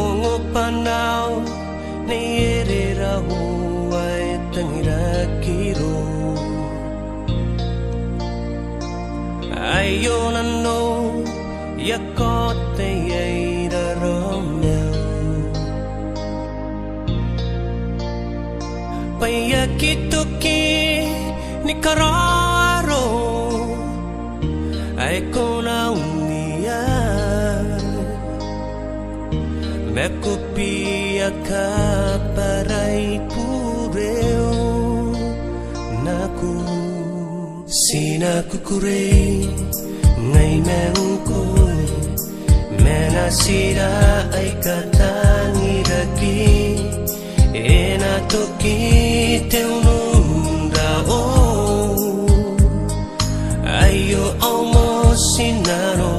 Ongo panaw ni erera huway tangira kiro ayo nano yakote yaira romeo payakituki ni kararo ay kona umia Mekupia ka paray pureo naku Sinakukure ngay mengkoy Menasira ay katangiraki Enatoki teunundao Ayo almo sinaro